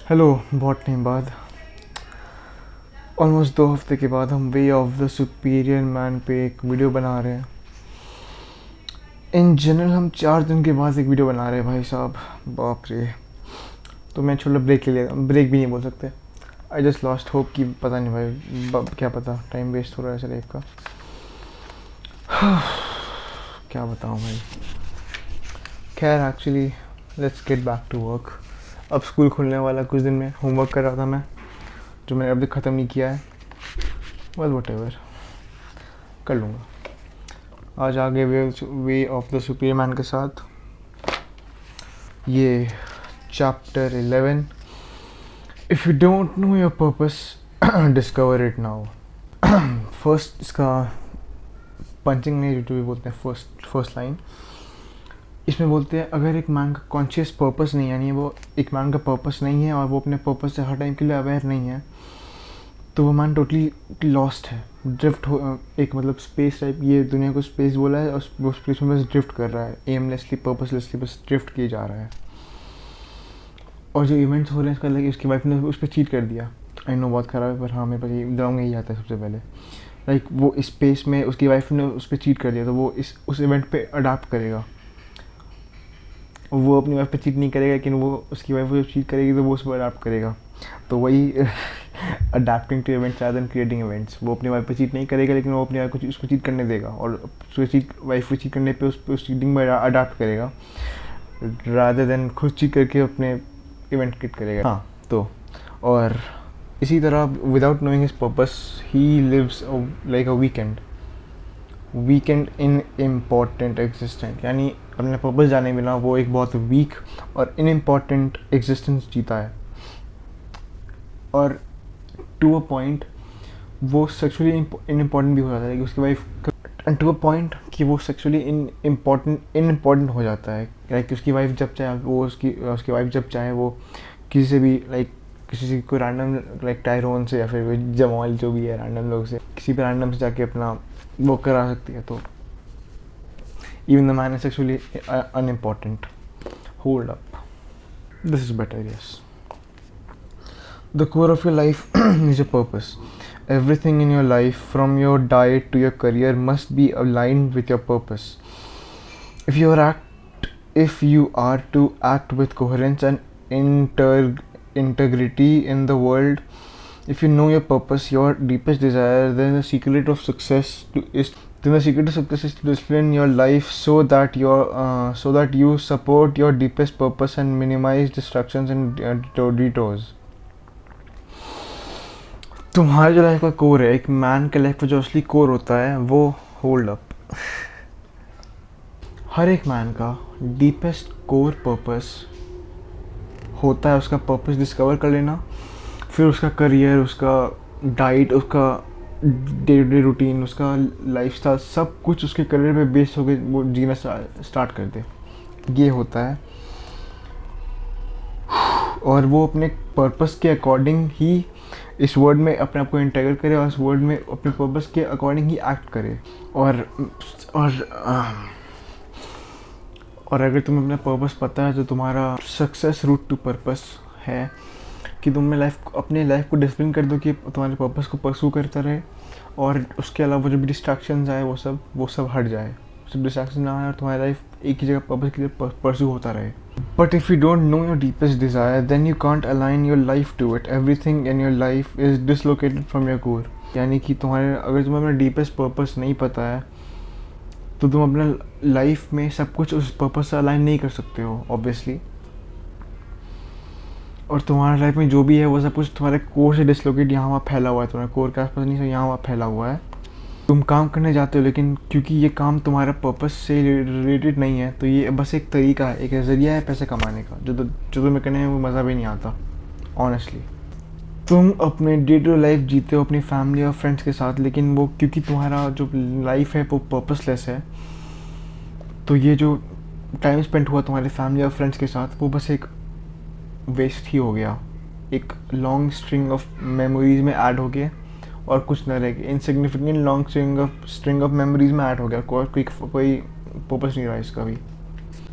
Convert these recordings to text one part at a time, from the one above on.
Hello. बहुत time बाद, almost 2 हफ्ते के बाद हम way of the superior man पे एक वीडियो बना रहे हैं। इन जनरल हम 4 दिन के बाद एक वीडियो बना रहे हैं भाई साहब, बाप रे। तो मैं छोटा ब्रेक ले लिया, ब्रेक भी नहीं बोल सकते। आई जस्ट लॉस्ट होप कि पता नहीं भाई, क्या पता टाइम वेस्ट हो रहा है ऐसे लाइफ का। क्या बताऊँ भाई। खैर actually let's get back to work. अब स्कूल खुलने वाला, कुछ दिन में होमवर्क कर रहा था मैं, जो मैंने अभी ख़त्म नहीं किया है। वेल वट एवर, कर लूँगा। आज आगे way of the superior man के साथ ये chapter 11, if you don't know your purpose discover it now. First इसका पंचिंग नहीं जो भी बोलते हैं, फर्स्ट लाइन इसमें बोलते हैं अगर एक मैन का कॉन्शियस पर्पस नहीं, यानी वो एक मैन का पर्पस नहीं है और वो अपने पर्पस से हर टाइम के लिए अवेयर नहीं है, तो वो मैन टोटली लॉस्ट है, ड्रिफ्ट हो, एक मतलब स्पेस टाइप, ये दुनिया को स्पेस बोला है और वो स्पेस में बस ड्रिफ्ट कर रहा है, एमलेसली पर्पसलेसली बस ड्रिफ्ट किए जा रहा है। और जो इवेंट्स हो रहे हैं इसका लगे उसकी वाइफ ने उस पर चीट कर दिया। आई नो बहुत ख़राब है, पर हाँ मेरे पास ये दिमाग यही आता है सबसे पहले। लाइक वो स्पेस में उसकी वाइफ ने उस पर चीट कर दिया, तो वो उस इवेंट पे अडाप्ट करेगा। वो अपनी वाइफ पे चीट नहीं करेगा, लेकिन वो उसकी वाइफ जब चीट करेगी तो वो उस पर अडाप्ट करेगा। तो वही adapting to events rather than creating events. वो अपनी वाइफ पे चीट नहीं करेगा, लेकिन वो अपनी वाइफ को उसको चीट करने देगा, और उसको वाइफ पे चीट करने पे उस चीटिंग में अडाप्ट करेगा रादर देन खुद चीट करके अपने इवेंट क्रिएट करेगा। हाँ तो, और इसी तरह without knowing his purpose he lives like a weekend in important existence, यानी अपने पर्पस जाने बिना वो एक बहुत वीक और इन इम्पॉर्टेंट एग्जिस्टेंस जीता है। और टू अ पॉइंट वो सेक्सुअली इन इम्पॉर्टेंट भी हो जाता है कि उसकी वाइफ, टू अ पॉइंट कि वो सेक्सुअली इन इम्पॉर्टेंट हो जाता है। लाइक उसकी वाइफ जब चाहे वो उसकी वाइफ जब चाहे वो किसी से भी, लाइक किसी से कोई रैंडम, लाइक टायरोन से या फिर कोई जमॉल जो भी है रैंडम लोग से, किसी भी रैंडम से जाके अपना वो करा सकती है। तो even the man is sexually unimportant. Hold up, this is better. Yes, the core of your life is your purpose. Everything in your life, from your diet to your career, must be aligned with your purpose. If you are to act with coherence and integrity in the world, if you know your purpose, your deepest desire, then the secret of success is to discipline your life so that you support your deepest purpose and minimize distractions and detours. तुम्हारे जो life का core है, एक man के life का जो असली core होता है वो, होल्ड अप, हर एक मैन का डीपेस्ट कोर पर्पस होता है उसका पर्पस डिस्कवर कर लेना, फिर उसका करियर, उसका डाइट, उसका डे टू डे रूटीन, उसका लाइफस्टाइल, सब कुछ उसके करियर पे बेस होकर वो जीना स्टार्ट कर दे। ये होता है, और वो अपने पर्पस के अकॉर्डिंग ही इस वर्ल्ड में अपने आप को इंटीग्रेट करे और इस वर्ल्ड में अपने पर्पस के अकॉर्डिंग ही एक्ट करे। और अगर तुम्हें अपना पर्पस पता है तो तुम्हारा सक्सेस रूट टू पर्पस है कि तुम अपने लाइफ को डिसिप्लिन कर दो कि तुम्हारे पर्पस को परस्यू करता रहे, और उसके अलावा जो भी डिस्ट्रैक्शंस आए वो सब हट जाए, सब डिस्ट्रैक्शन ना आए और तुम्हारी लाइफ एक ही जगह पर्पस के लिए परस्यू होता रहे। But if you don't know your deepest desire then you can't align your life to it. Everything in your life is dislocated from your core, यानी कि अगर तुम्हें अपना डीपेस्ट पर्पस नहीं पता है तो तुम अपने लाइफ में सब कुछ उस पर्पस से अलाइन नहीं कर सकते हो ऑब्वियसली। और तुम्हारे लाइफ में जो भी है वो सब कुछ तुम्हारे कोर से डिसलोकेट यहाँ वहाँ फैला हुआ है, तुम्हारे कोर के आसपास नहीं, यहाँ वहाँ फैला हुआ है। तुम काम करने जाते हो, लेकिन क्योंकि ये काम तुम्हारा पर्पस से रिलेटेड नहीं है, तो ये बस एक तरीका है, एक ज़रिया है पैसे कमाने का, जो तुम्हें करने में वो मज़ा भी नहीं आता ऑनेस्टली। तुम अपने डे टू लाइफ जीते हो अपनी फैमिली और फ्रेंड्स के साथ, लेकिन वो क्योंकि तुम्हारा जो लाइफ है वो पर्पसलेस है, तो ये जो टाइम स्पेंड हुआ तुम्हारे फैमिली और फ्रेंड्स के साथ वो बस एक वेस्ट ही हो गया, एक लॉन्ग स्ट्रिंग ऑफ मेमोरीज में ऐड हो गया और कुछ न रह गया, insignificant long string of memories में ऐड हो गया, कोई पर्पस नहीं रहा इसका भी।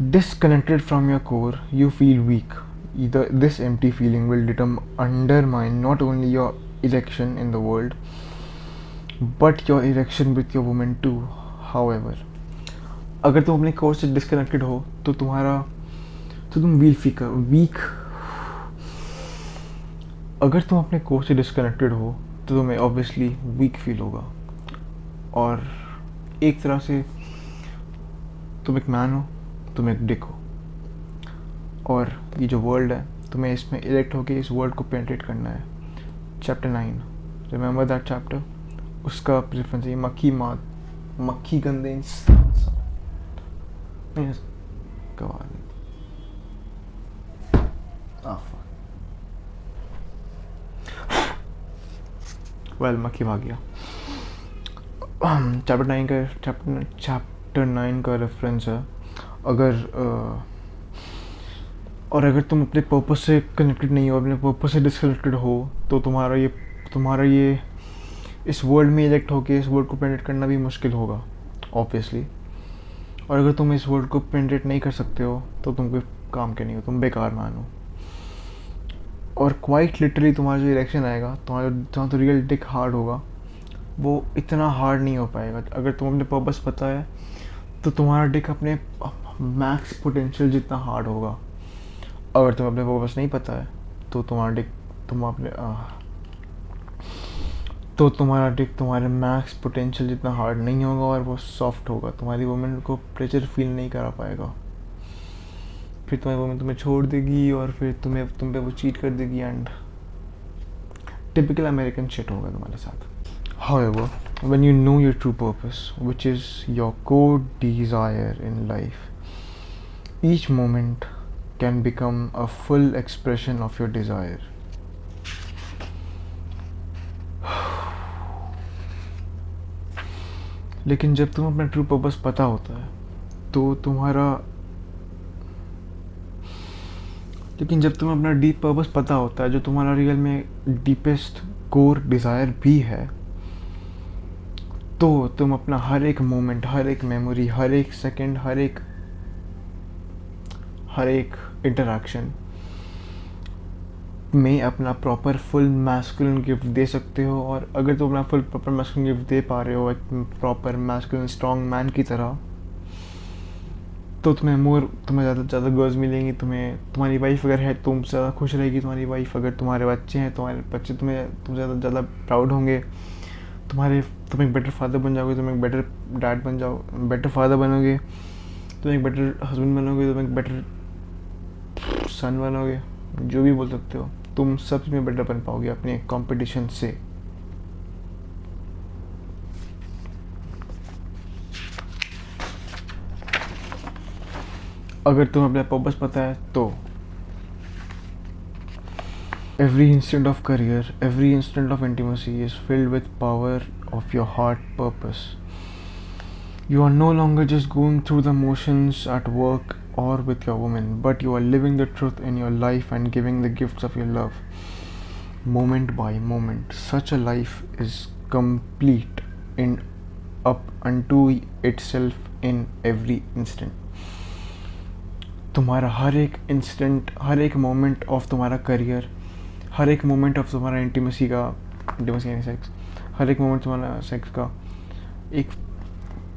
Disconnected from your core you feel weak, either this empty feeling will undermine not only your erection in the world but your erection with your woman too. However, अगर तुम अपने कोर्स से डिस्कनेक्टेड हो तो तुम वीक अगर तुम अपने कोर्स से डिस्कनेक्टेड हो तो तुम्हें ऑब्वियसली वीक फील होगा, और एक तरह से तुम एक मैन हो, तुम एक डिक हो, और ये जो वर्ल्ड है तुम्हें इसमें इलेक्ट होके इस वर्ल्ड को पेनिट्रेट करना है. Chapter 9, remember that chapter. उसका प्रेफरेंस है मक्खी गंदे इंसान गवा दी. वेल मक्खी भाग गया. चैप्टर 9 का रेफरेंस है. अगर तुम अपने पर्पस से कनेक्टेड नहीं हो, अपने पर्पस से डिस्कनेक्टेड हो, तो तुम्हारा ये इस वर्ल्ड में इलेक्ट होके इस वर्ल्ड को पेनिट्रेट करना भी मुश्किल होगा ऑब्वियसली. और अगर तुम इस वर्ल्ड को पेनिट्रेट नहीं कर सकते हो तो तुम कोई काम के नहीं हो, तुम बेकार मान हो. और क्वाइट लिटरली तुम्हारा जो इलेक्शन आएगा, जहाँ तो रियल डिक हार्ड होगा, वो इतना हार्ड नहीं हो पाएगा. अगर तुम अपने पर्पस पता है तो तुम्हारा डिक अपने मैक्स पोटेंशियल जितना हार्ड होगा. अगर तुम्हें अपने पर्पस नहीं पता है तो तुम्हारा डिक तुम्हारे मैक्स पोटेंशियल जितना हार्ड नहीं होगा, और वो सॉफ्ट होगा. तुम्हारी वुमेन को प्रेशर फील नहीं करा पाएगा. फिर तुम्हारी वुमेन तुम्हें छोड़ देगी और फिर तुम पे वो चीट कर देगी, एंड टिपिकल अमेरिकन शिट होगा तुम्हारे साथ. However, when you know your true purpose, which is your core desire in life, each moment can become a full expression of your desire. लेकिन जब तुम्हें अपना ट्रू पर्पस पता होता है तो जब तुम्हें अपना डीप पर्पस पता होता है, जो तुम्हारा रियल में डीपेस्ट कोर डिज़ायर भी है, तो तुम अपना हर एक मोमेंट, हर एक मेमोरी, हर एक सेकंड, हर एक इंटरैक्शन में अपना प्रॉपर फुल मैस्कुलिन गिफ्ट दे सकते हो. और अगर तुम अपना फुल प्रॉपर मैस्कुलिन गिफ्ट दे पा रहे हो एक प्रॉपर मैस्कुलिन स्ट्रॉन्ग मैन की तरह, तो तुम्हें ज़्यादा गर्ल्स मिलेंगी. तुम्हारी वाइफ अगर है तुमसे ज़्यादा खुश रहेगी. तुम्हारी वाइफ, अगर तुम्हारे बच्चे हैं, तुम्हारे बच्चे तुम ज़्यादा प्राउड होंगे. तुम एक बेटर फादर बन जाओगे, तुम एक बेटर डैड बन जाओ, बेटर फादर बनोगे, तुम एक बेटर हस्बैंड बनोगे, तुम एक बेटर सन बनोगे, जो भी बोल सकते हो. तुम सब में बेटर बन पाओगे अपने कंपटीशन से. अगर तुम्हें अपना पर्पस पता है तो every instant of career, every instant of intimacy is filled with power of your heart purpose. You are no longer just going through the motions at work or with your woman, but you are living the truth in your life and giving the gifts of your love moment by moment. Such a life is complete in up unto itself in every instant. तुम्हारा हर एक instant, हर एक moment of तुम्हारा career, हर एक moment of तुम्हारा intimacy यानी sex, हर एक moment तुम्हारा sex का एक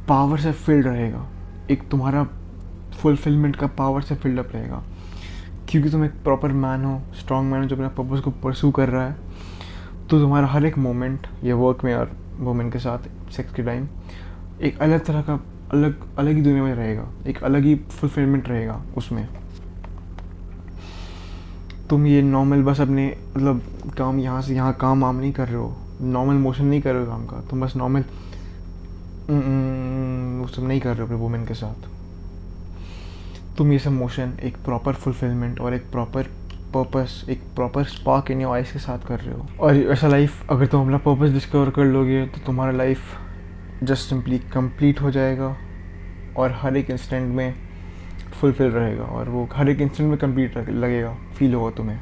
पावर से फिल्ड रहेगा. एक तुम्हारा फुलफिलमेंट का पावर से फिल्ड अप रहेगा, क्योंकि तुम एक प्रॉपर मैन हो, स्ट्रॉन्ग मैन हो, जो अपने पर्पस को परस्यू कर रहा है. तो तुम्हारा हर एक मोमेंट, ये वर्क में और वुमेन के साथ सेक्स के टाइम, एक अलग तरह का अलग ही दुनिया में रहेगा. एक अलग ही फुलफिलमेंट रहेगा उसमें. तुम ये नॉर्मल बस अपने काम यहाँ से यहाँ काम वाम नहीं कर रहे हो, नॉर्मल मोशन नहीं कर रहे हो काम का. तुम बस नॉर्मल वो सब नहीं कर रहे हो अपने वुमेन के साथ. तुम ये सब मोशन एक प्रॉपर फुलफिलमेंट और एक प्रॉपर पर्पस, एक proper spark in your eyes के साथ कर रहे हो. और ऐसा लाइफ, अगर तुम अपना पर्पस डिस्कवर कर लोगे तो तुम्हारा लाइफ जस्ट सिंपली कंप्लीट हो जाएगा और हर एक इंस्टेंट में फुलफिल रहेगा, और वो हर एक इंस्टेंट में कंप्लीट लगेगा, फील होगा तुम्हें.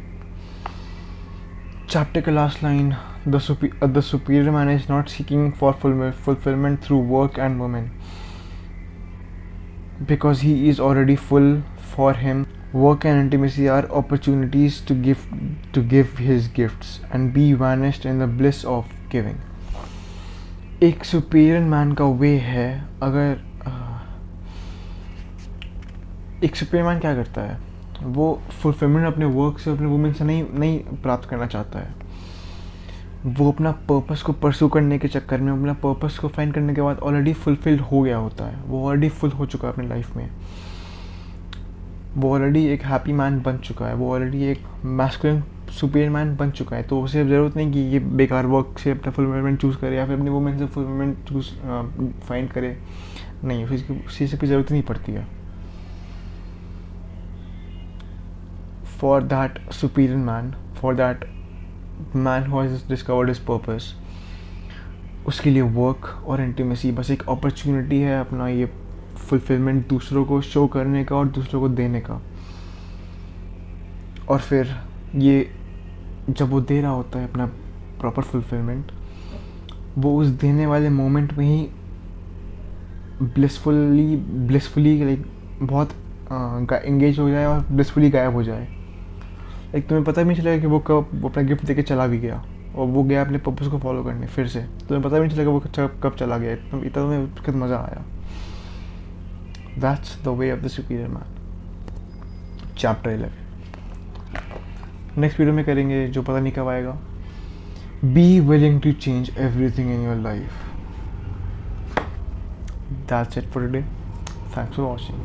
चैप्टर का last line, the superior man is not seeking for fulfillment through work and women, because he is already full for him Work and intimacy are opportunities to give his gifts and be vanished in the bliss of giving. एक superior man का वे है, अगर एक superior man क्या करता है, वो fulfilment अपने वर्क से, अपने वुमेन से नहीं प्राप्त करना चाहता है. वो अपना पर्पस को परस्यू करने के चक्कर में, अपना पर्पस को फाइंड करने के बाद ऑलरेडी फुलफिल्ड हो गया होता है. वो ऑलरेडी फुल हो चुका है अपनी लाइफ में. वो ऑलरेडी एक हैप्पी मैन बन चुका है. वो ऑलरेडी एक मैस्कुलिन सुपीरियर मैन बन चुका है. तो उसे ज़रूरत नहीं कि ये बेकार वर्क से अपना फुलफिलमेंट चूज़ करे या फिर अपनी वुमेन से फुलफिलमेंट चूज़ फाइंड करे. नहीं, उसी से कोई ज़रूरत नहीं पड़ती है. For that superior man, for that man who has discovered his purpose, उसके लिए वर्क और इंटीमेसी बस एक अपॉर्चुनिटी है अपना ये फुलफिलमेंट दूसरों को शो करने का और दूसरों को देने का. और फिर ये जब वो दे रहा होता है अपना प्रॉपर फुलफिलमेंट, वो उस देने वाले मोमेंट में ही ब्लिसफुली लाइक बहुत एंगेज हो जाए और ब्लिसफुली गायब हो जाए. लाइक तुम्हें पता भी नहीं चलेगा कि वो कब अपना गिफ्ट देके चला भी गया और वो गया अपने पर्पस को फॉलो करने. फिर से तुम्हें पता भी नहीं चलेगा वो कब चला गया. इतना तुम्हें उसका मज़ा आया. That's the way of the superior man. Chapter 11. Next video में करेंगे जो पता नहीं कब आएगा. Be willing to change everything in your life. That's it for today. Thanks for watching.